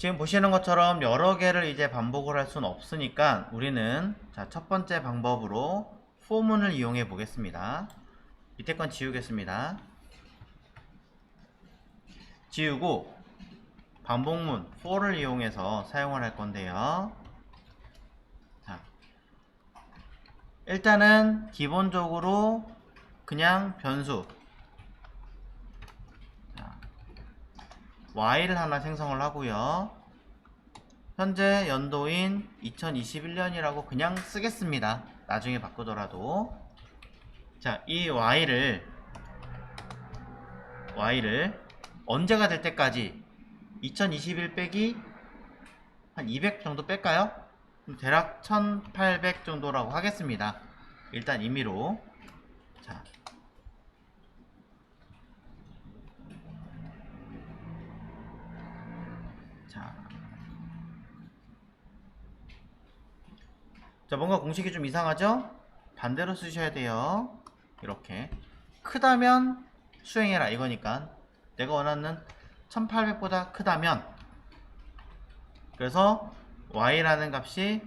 지금 보시는 것처럼 여러 개를 이제 반복을 할 수는 없으니까 우리는 자, 첫 번째 방법으로 for문을 이용해 보겠습니다. 밑에 건 지우겠습니다. 지우고 반복문 for를 이용해서 사용을 할 건데요. 자, 일단은 기본적으로 그냥 변수 자, y를 하나 생성을 하고요. 현재 연도인 2021년이라고 그냥 쓰겠습니다. 나중에 바꾸더라도. 자, 이 y를 언제가 될 때까지 2021 빼기 한 200 정도 뺄까요? 대략 1800 정도라고 하겠습니다. 일단 임의로. 자, 자, 뭔가 공식이 좀 이상하죠? 반대로 쓰셔야 돼요. 이렇게 크다면 수행해라 이거니까 내가 원하는 1800보다 크다면 그래서 y라는 값이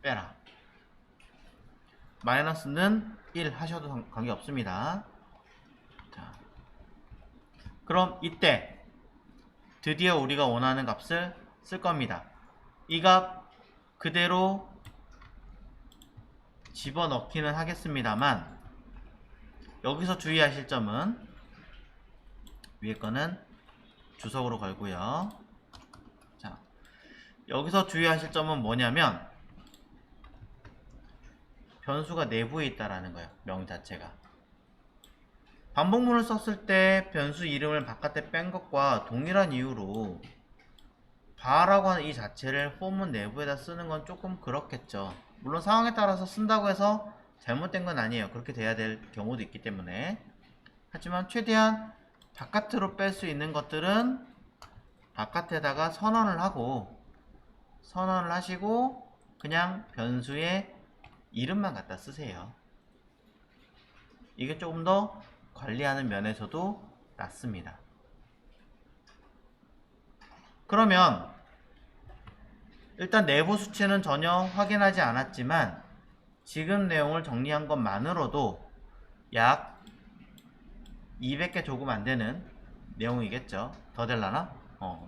빼라. 마이너스는 1 하셔도 관계없습니다. 자, 그럼 이때 드디어 우리가 원하는 값을 쓸 겁니다. 이 값 그대로 집어넣기는 하겠습니다만 여기서 주의하실 점은 위에 거는 주석으로 걸고요. 자, 여기서 주의하실 점은 뭐냐면 변수가 내부에 있다라는 거예요. 명 자체가. 반복문을 썼을 때 변수 이름을 바깥에 뺀 것과 동일한 이유로 바라고 하는 이 자체를 for문 내부에다 쓰는 건 조금 그렇겠죠. 물론 상황에 따라서 쓴다고 해서 잘못된 건 아니에요. 그렇게 돼야 될 경우도 있기 때문에. 하지만 최대한 바깥으로 뺄 수 있는 것들은 바깥에다가 선언을 하시고 그냥 변수의 이름만 갖다 쓰세요. 이게 조금 더 관리하는 면에서도 낫습니다. 그러면 일단 내부 수치는 전혀 확인하지 않았지만 지금 내용을 정리한 것만으로도 약 200개 조금 안되는 내용이겠죠. 더 될라나?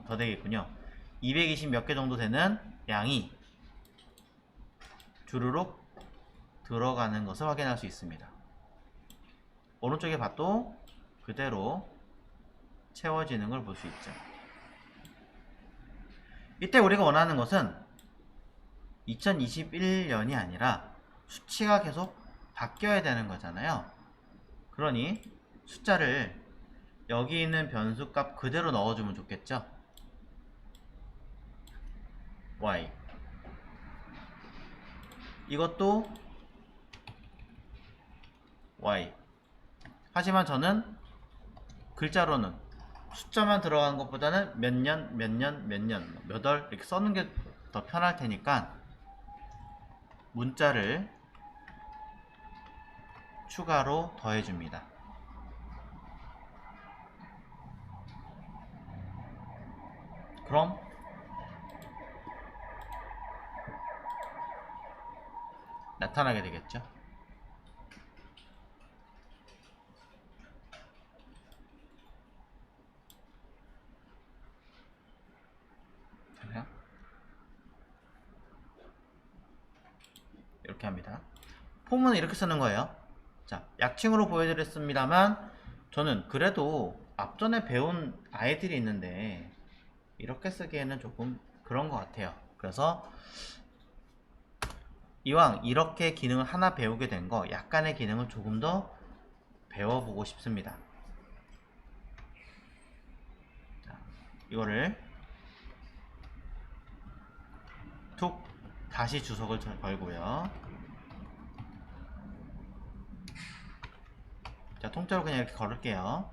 더 되겠군요. 220 몇 개 정도 되는 양이 주르륵 들어가는 것을 확인할 수 있습니다. 오른쪽에 봐도 그대로 채워지는 걸 볼 수 있죠. 이때 우리가 원하는 것은 2021년이 아니라 수치가 계속 바뀌어야 되는 거잖아요. 그러니 숫자를 여기 있는 변수값 그대로 넣어주면 좋겠죠. y 이것도 y. 하지만 저는 글자로는 숫자만 들어간 것보다는 몇 년, 몇 월 이렇게 써는 게 더 편할 테니까 문자를 추가로 더해줍니다. 그럼 나타나게 되겠죠. 이렇게 합니다. 폼은 이렇게 쓰는 거예요. 자, 약칭으로 보여드렸습니다만 저는 그래도 앞전에 배운 아이들이 있는데 이렇게 쓰기에는 조금 그런 것 같아요. 그래서 이왕 이렇게 기능을 하나 배우게 된 거 약간의 기능을 조금 더 배워보고 싶습니다. 자, 이거를 툭 다시 주석을 걸고요. 자, 통째로 그냥 이렇게 걸을게요.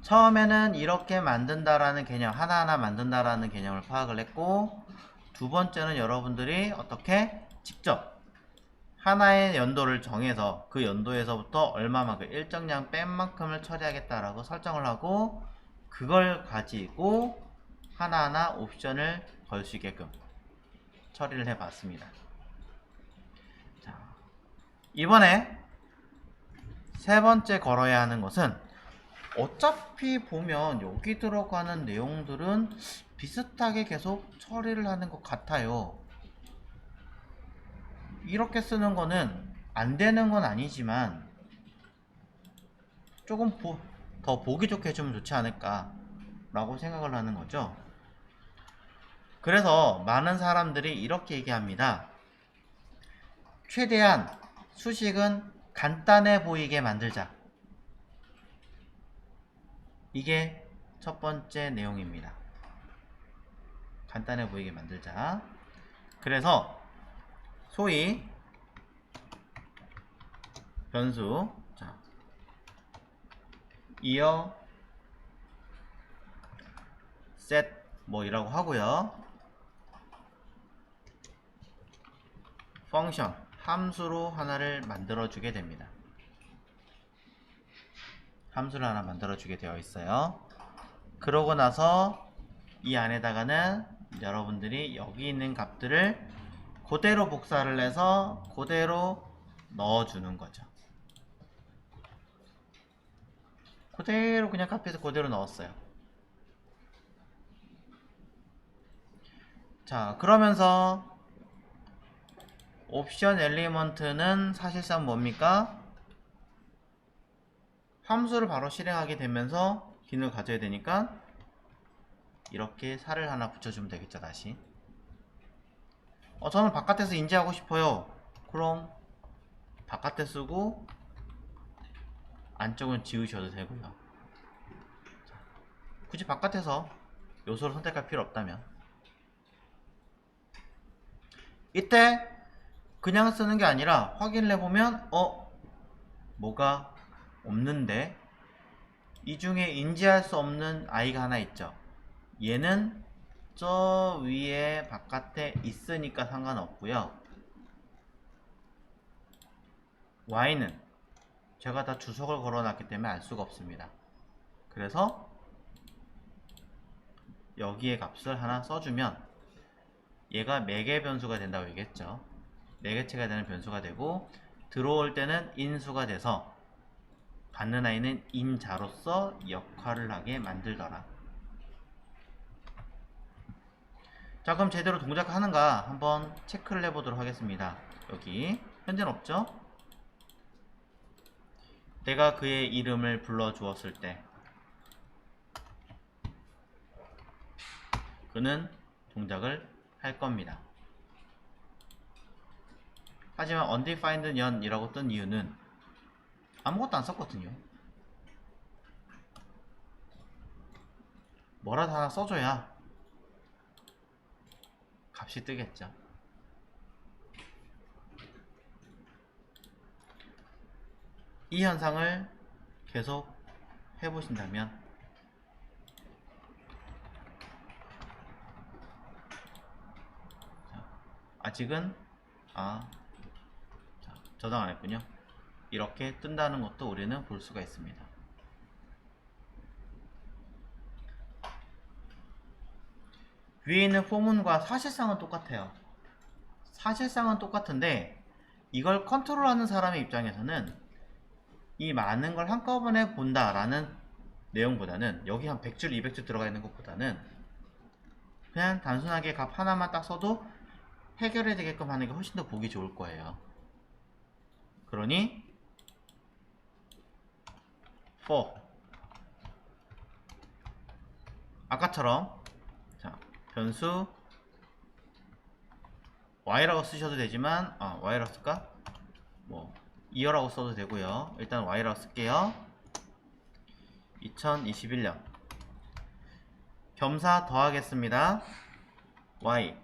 처음에는 이렇게 만든다라는 개념, 하나하나 만든다라는 개념을 파악을 했고, 두 번째는 여러분들이 어떻게 직접 하나의 연도를 정해서 그 연도에서부터 얼마만큼 일정량 뺀 만큼을 처리하겠다라고 설정을 하고, 그걸 가지고 하나하나 옵션을 걸 수 있게끔 처리를 해 봤습니다. 자, 이번에 세 번째 걸어야 하는 것은, 어차피 보면 여기 들어가는 내용들은 비슷하게 계속 처리를 하는 것 같아요. 이렇게 쓰는 거는 안 되는 건 아니지만 조금 더 보기 좋게 해주면 좋지 않을까 라고 생각을 하는 거죠. 그래서 많은 사람들이 이렇게 얘기합니다. 최대한 수식은 간단해 보이게 만들자. 이게 첫 번째 내용입니다. 간단해 보이게 만들자. 그래서 소위 변수, 자, 이어 set 뭐이라고 하고요. 펑션, 함수로 하나를 만들어 주게 됩니다. 함수를 하나 만들어 주게 되어 있어요. 그러고 나서 이 안에다가는 여러분들이 여기 있는 값들을 그대로 복사를 해서 그대로 넣어주는 거죠. 그대로 그냥 카피해서 그대로 넣었어요. 자, 그러면서 옵션 엘리먼트는 사실상 뭡니까? 함수를 바로 실행하게 되면서 기능을 가져야 되니까 이렇게 살을 하나 붙여주면 되겠죠. 다시 저는 바깥에서 인지하고 싶어요. 그럼 바깥에 쓰고 안쪽은 지우셔도 되고요. 자, 굳이 바깥에서 요소를 선택할 필요 없다면 이때 그냥 쓰는 게 아니라 확인을 해보면 뭐가 없는데, 이 중에 인지할 수 없는 아이가 하나 있죠. 얘는 저 위에 바깥에 있으니까 상관없고요. y는 제가 다 주석을 걸어놨기 때문에 알 수가 없습니다. 그래서 여기에 값을 하나 써주면 얘가 매개 변수가 된다고 얘기했죠. 매개체가 되는 변수가 되고, 들어올 때는 인수가 돼서 받는 아이는 인자로서 역할을 하게 만들더라. 자, 그럼 제대로 동작하는가 한번 체크를 해보도록 하겠습니다. 여기 현재는 없죠? 내가 그의 이름을 불러주었을 때 그는 동작을 할 겁니다. 하지만 undefined none이라고 뜬 이유는 아무것도 안 썼거든요. 뭐라도 하나 써줘야 값이 뜨겠죠. 이 현상을 계속 해보신다면 아직은 저장 안 했군요. 이렇게 뜬다는 것도 우리는 볼 수가 있습니다. 위에 있는 포문과 사실상은 똑같아요. 사실상은 똑같은데 이걸 컨트롤하는 사람의 입장에서는 이 많은 걸 한꺼번에 본다라는 내용보다는, 여기 한 100줄, 200줄 들어가 있는 것보다는 그냥 단순하게 값 하나만 딱 써도 해결해야 되게끔 하는 게 훨씬 더 보기 좋을 거예요. 그러니 for 아까처럼 변수 y라고 쓰셔도 되지만 y라고 쓸까? 뭐 이어라고 써도 되고요. 일단 y라고 쓸게요. 2021년 겸사 더하겠습니다. y,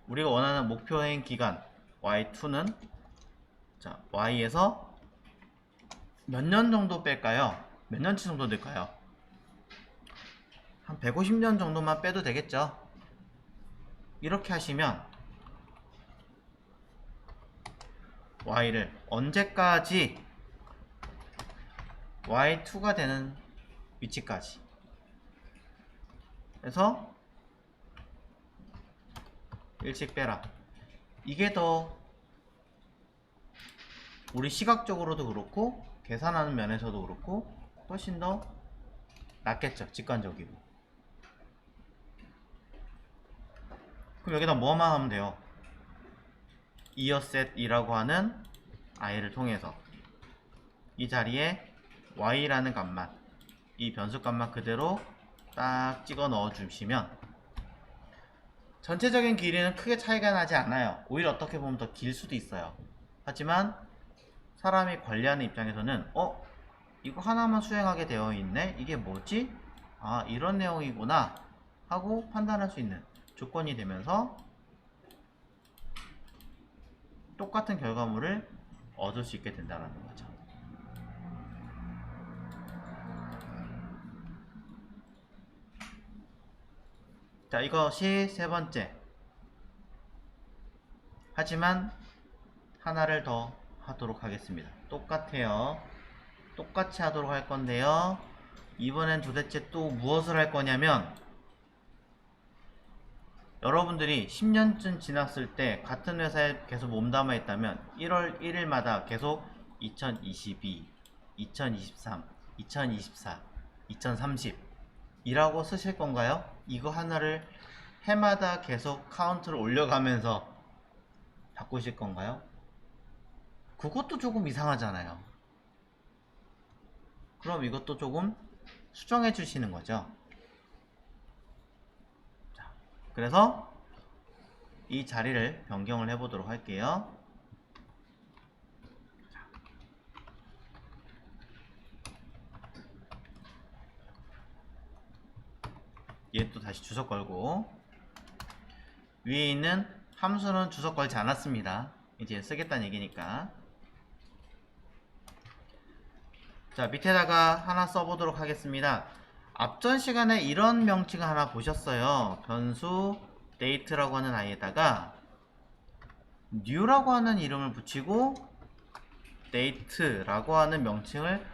우리가 원하는 목표행 기간 y2는 y에서 몇 년 정도 뺄까요? 몇 년치 정도 될까요? 한 150년 정도만 빼도 되겠죠? 이렇게 하시면 y를 언제까지 y2가 되는 위치까지 그래서 일씩 빼라. 이게 더 우리 시각적으로도 그렇고 계산하는 면에서도 그렇고 훨씬 더 낫겠죠. 직관적이고. 그럼 여기다 뭐만 하면 돼요? 이어셋이라고 하는 i를 통해서 이 자리에 y라는 값만, 이 변수값만 그대로 딱 찍어 넣어 주시면 전체적인 길이는 크게 차이가 나지 않아요. 오히려 어떻게 보면 더 길 수도 있어요. 하지만 사람이 관리하는 입장에서는 이거 하나만 수행하게 되어 있네? 이게 뭐지? 아, 이런 내용이구나 하고 판단할 수 있는 조건이 되면서 똑같은 결과물을 얻을 수 있게 된다는 거죠. 자, 이것이 세 번째. 하지만 하나를 더 하도록 하겠습니다. 똑같아요. 똑같이 하도록 할 건데요. 이번엔 도대체 또 무엇을 할 거냐면, 여러분들이 10년쯤 지났을 때 같은 회사에 계속 몸담아 있다면 1월 1일마다 계속 2022, 2023, 2024, 2030 이라고 쓰실 건가요? 이거 하나를 해마다 계속 카운트를 올려가면서 바꾸실 건가요? 그것도 조금 이상하잖아요. 그럼 이것도 조금 수정해 주시는 거죠. 자, 그래서 이 자리를 변경을 해보도록 할게요. 얘 또 다시 주석 걸고, 위에 있는 함수는 주석 걸지 않았습니다. 이제 쓰겠다는 얘기니까. 자, 밑에다가 하나 써보도록 하겠습니다. 앞전 시간에 이런 명칭을 하나 보셨어요. 변수 date라고 하는 아이에다가 new라고 하는 이름을 붙이고 date라고 하는 명칭을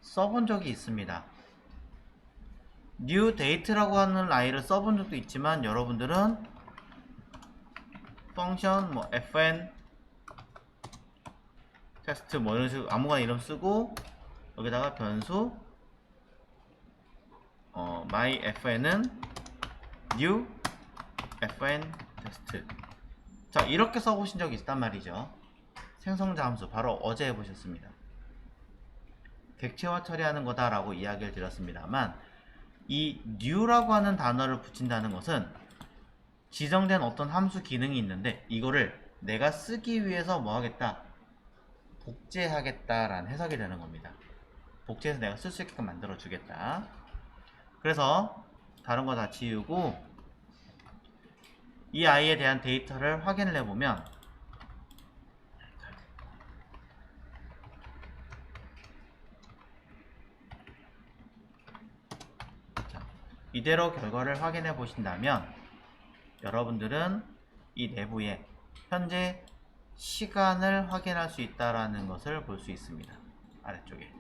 써본 적이 있습니다. new date라고 하는 아이를 써본 적도 있지만, 여러분들은 펑션 뭐 fn 테스트 뭐 이런 식으로 아무거나 이름 쓰고, 여기다가 변수 my fn은 new fn 테스트. 자, 이렇게 써보신 적이 있단 말이죠. 생성자 함수 바로 어제 해보셨습니다. 객체화 처리하는 거다 라고 이야기를 드렸습니다만, 이 new라고 하는 단어를 붙인다는 것은 지정된 어떤 함수 기능이 있는데 이거를 내가 쓰기 위해서 뭐 하겠다? 복제하겠다라는 해석이 되는 겁니다. 복제해서 내가 쓸 수 있게끔 만들어 주겠다. 그래서 다른 거 다 지우고 이 아이에 대한 데이터를 확인을 해보면, 자, 이대로 결과를 확인해 보신다면 여러분들은 이 내부에 현재 시간을 확인할 수 있다는 것을 볼 수 있습니다. 아래쪽에.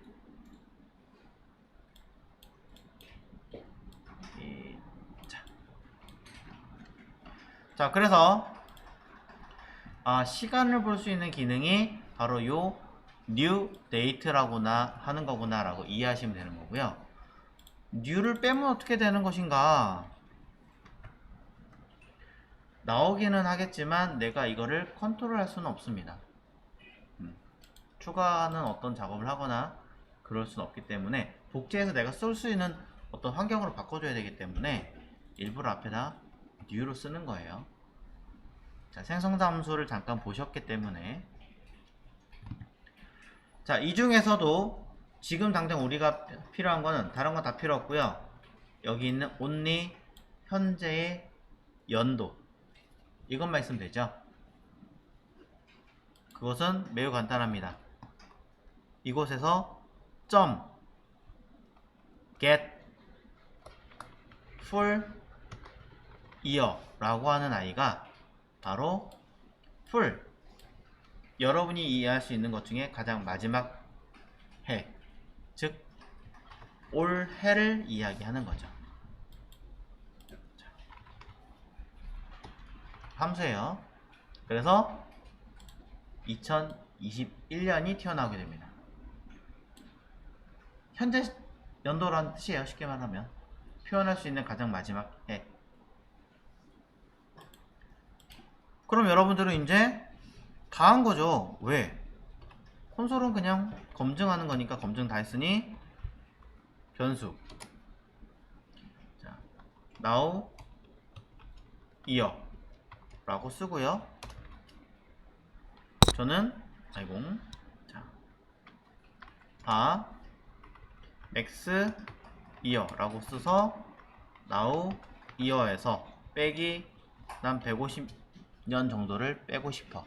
자, 그래서 시간을 볼 수 있는 기능이 바로 요 new date라고나 하는 거구나 라고 이해하시면 되는 거고요. new를 빼면 어떻게 되는 것인가? 나오기는 하겠지만 내가 이거를 컨트롤 할 수는 없습니다. 추가하는 어떤 작업을 하거나 그럴 수는 없기 때문에 복제해서 내가 쓸 수 있는 어떤 환경으로 바꿔줘야 되기 때문에 일부러 앞에다 new로 쓰는 거예요. 자, 생성자 함수를 잠깐 보셨기 때문에, 자, 이 중에서도 지금 당장 우리가 필요한 거는 다른 건 다 필요 없고요. 여기 있는 only 현재의 연도, 이것만 있으면 되죠. 그것은 매우 간단합니다. 이곳에서 get full year 라고 하는 아이가 바로 full, 여러분이 이해할 수 있는 것 중에 가장 마지막 해, 즉 올해를 이야기하는 거죠. 함수예요. 그래서 2021년이 튀어나오게 됩니다. 현재 연도라는 뜻이에요. 쉽게 말하면 표현할 수 있는 가장 마지막 해. 그럼 여러분들은 이제 다 한 거죠. 왜? 콘솔은 그냥 검증하는 거니까 검증 다 했으니 변수 자, now year 라고 쓰고요. 저는 자, 다 max year 라고 써서 now year에서 빼기 난 150년 정도를 빼고 싶어.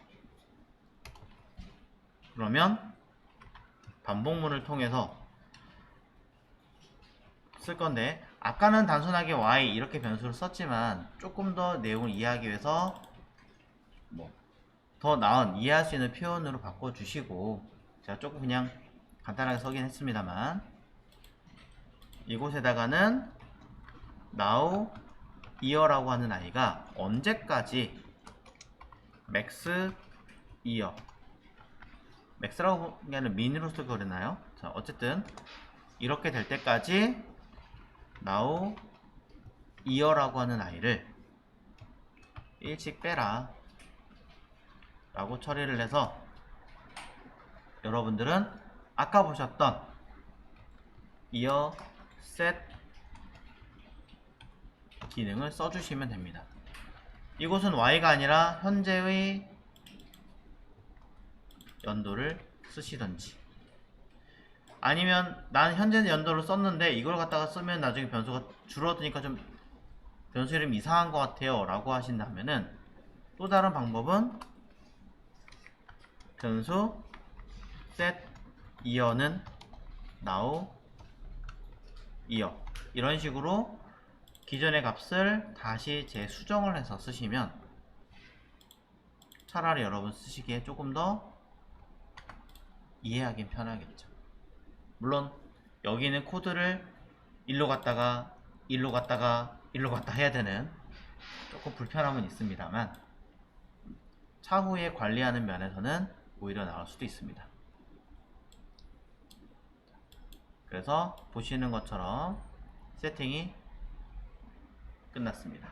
그러면 반복문을 통해서 쓸 건데, 아까는 단순하게 y 이렇게 변수를 썼지만 조금 더 내용을 이해하기 위해서 더 나은 이해할 수 있는 표현으로 바꿔주시고, 제가 조금 그냥 간단하게 써긴 했습니다만, 이곳에다가는 now year라고 하는 아이가 언제까지 max year, max라고 하는 게 아니라 min으로 쓸 거랬나요? 자, 어쨌든 이렇게 될 때까지 now year라고 하는 아이를 일찍 빼라 라고 처리를 해서 여러분들은 아까 보셨던 year set 기능을 써주시면 됩니다. 이곳은 y가 아니라 현재의 연도를 쓰시던지, 아니면 난 현재 연도를 썼는데 이걸 갖다가 쓰면 나중에 변수가 줄어드니까 좀 변수 이름이 이상한 것 같아요 라고 하신다면은, 또 다른 방법은 변수 set year는 now year 이런 식으로 기존의 값을 다시 재수정을 해서 쓰시면 차라리 여러분 쓰시기에 조금 더 이해하긴 편하겠죠. 물론 여기는 코드를 일로 갔다가 일로 갔다가 일로 갔다 해야 되는 조금 불편함은 있습니다만, 차후에 관리하는 면에서는 오히려 나을 수도 있습니다. 그래서 보시는 것처럼 세팅이 끝났습니다.